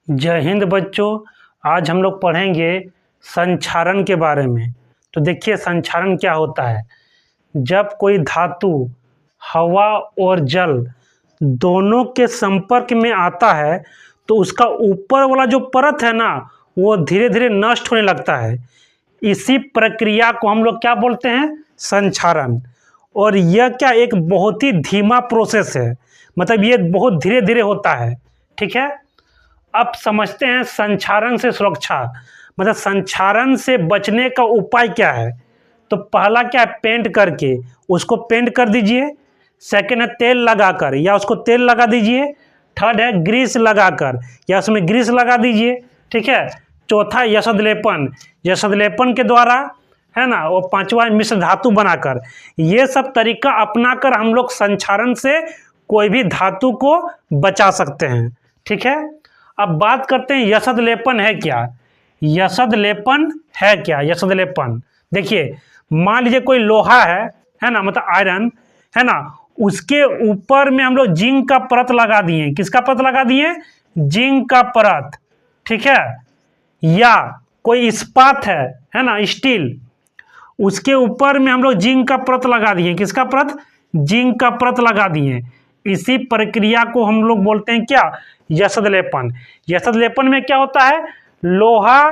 जय हिंद बच्चों। आज हम लोग पढ़ेंगे संक्षारण के बारे में। तो देखिए संक्षारण क्या होता है। जब कोई धातु हवा और जल दोनों के संपर्क में आता है तो उसका ऊपर वाला जो परत है ना वो धीरे धीरे नष्ट होने लगता है। इसी प्रक्रिया को हम लोग क्या बोलते हैं, संक्षारण। और यह क्या एक बहुत ही धीमा प्रोसेस है, मतलब ये बहुत धीरे धीरे होता है। ठीक है, अब समझते हैं संक्षारण से सुरक्षा, मतलब संक्षारण से बचने का उपाय क्या है। तो पहला क्या है, पेंट करके उसको पेंट कर दीजिए। सेकेंड है तेल लगाकर या उसको तेल लगा दीजिए। थर्ड है ग्रीस लगाकर या उसमें ग्रीस लगा दीजिए। ठीक है, चौथा यशद लेपन, यशद लेपन के द्वारा है ना, वो पांचवा मिश्र धातु बनाकर। ये सब तरीका अपनाकर हम लोग संक्षारण से कोई भी धातु को बचा सकते हैं। ठीक है, अब बात करते हैं यशद लेपन है क्या। यशद लेपन है क्या, यशद लेपन देखिए, मान लीजिए कोई लोहा है ना, मतलब आयरन है ना, उसके ऊपर में हम लोग जिंक का परत लगा दिए। किसका परत लगा दिए, जिंक का परत। ठीक है, या कोई इस्पात है ना, स्टील, उसके ऊपर में हम लोग जिंक का परत लगा दिए। किसका परत, जिंक का परत लगा दिए। इसी प्रक्रिया को हम लोग बोलते हैं क्या, यशद लेपन। यशद लेपन में क्या होता है, लोहा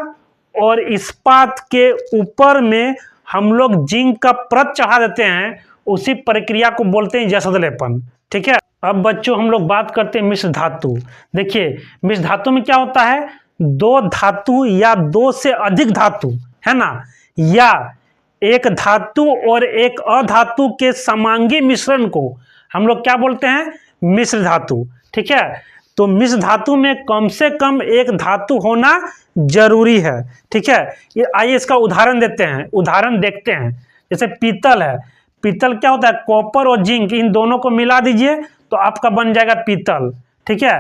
और इस्पात के ऊपर में हम लोग जिंक का परत चढ़ा देते हैं, उसी प्रक्रिया को बोलते हैं यशद लेपन। ठीक है, अब बच्चों हम लोग बात करते हैं मिश्र धातु। देखिए मिश्र धातु में क्या होता है, दो धातु या दो से अधिक धातु है ना, या एक धातु और एक अधातु के समांगी मिश्रण को हम लोग क्या बोलते हैं, मिश्र धातु। ठीक है, तो मिश्र धातु में कम से कम एक धातु होना जरूरी है। ठीक है, ये आइए इसका उदाहरण देते हैं, उदाहरण देखते हैं। जैसे पीतल है, पीतल क्या होता है, कॉपर और जिंक इन दोनों को मिला दीजिए तो आपका बन जाएगा पीतल। ठीक है,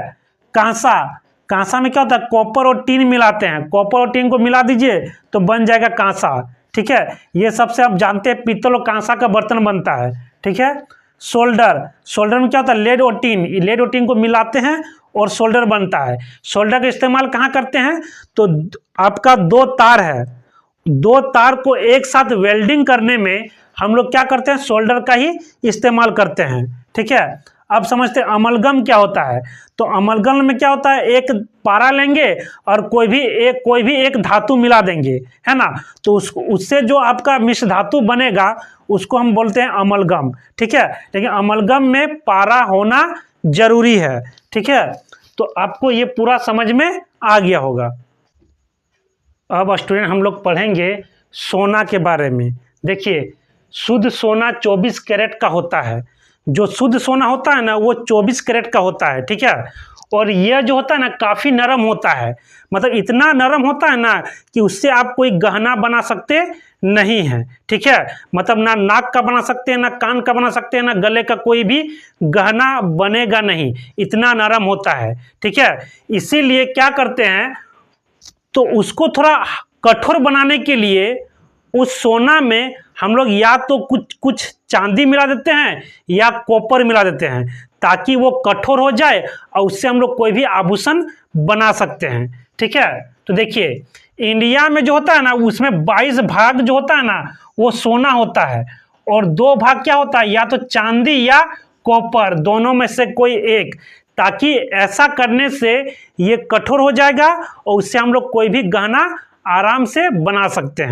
कांसा, कांसा में क्या होता है, कॉपर और टीन मिलाते हैं, कॉपर और टीन को मिला दीजिए तो बन जाएगा कांसा। ठीक है, ये सबसे आप जानते हैं पीतल और कांसा का बर्तन बनता है। ठीक है, सोल्डर, सोल्डर में क्या होता है, लेड और टीन, लेड और टीन को मिलाते हैं और सोल्डर बनता है। सोल्डर का इस्तेमाल कहाँ करते हैं, तो आपका दो तार है, दो तार को एक साथ वेल्डिंग करने में हम लोग क्या करते हैं, सोल्डर का ही इस्तेमाल करते हैं। ठीक है, अब समझते हैं अमलगम क्या होता है। तो अमलगम में क्या होता है, एक पारा लेंगे और कोई भी एक धातु मिला देंगे है ना, तो उससे जो आपका मिश्र धातु बनेगा उसको हम बोलते हैं अमलगम। ठीक है, लेकिन अमलगम में पारा होना जरूरी है। ठीक है, तो आपको ये पूरा समझ में आ गया होगा। अब स्टूडेंट हम लोग पढ़ेंगे सोना के बारे में। देखिए शुद्ध सोना 24 कैरेट का होता है। जो शुद्ध सोना होता है ना वो 24 कैरेट का होता है। ठीक है, और यह जो होता है ना काफ़ी नरम होता है, मतलब इतना नरम होता है ना कि उससे आप कोई गहना बना सकते नहीं है। ठीक है, मतलब ना नाक का बना सकते हैं, ना कान का बना सकते हैं, ना गले का कोई भी गहना बनेगा नहीं, इतना नरम होता है। ठीक है, इसीलिए क्या करते हैं, तो उसको थोड़ा कठोर बनाने के लिए उस सोना में हम लोग या तो कुछ चांदी मिला देते हैं या कॉपर मिला देते हैं, ताकि वो कठोर हो जाए और उससे हम लोग कोई भी आभूषण बना सकते हैं। ठीक है, तो देखिए इंडिया में जो होता है ना उसमें 22 भाग जो होता है ना वो सोना होता है, और 2 भाग क्या होता है, या तो चांदी या कॉपर, दोनों में से कोई एक, ताकि ऐसा करने से ये कठोर हो जाएगा और उससे हम लोग कोई भी गहना आराम से बना सकते हैं।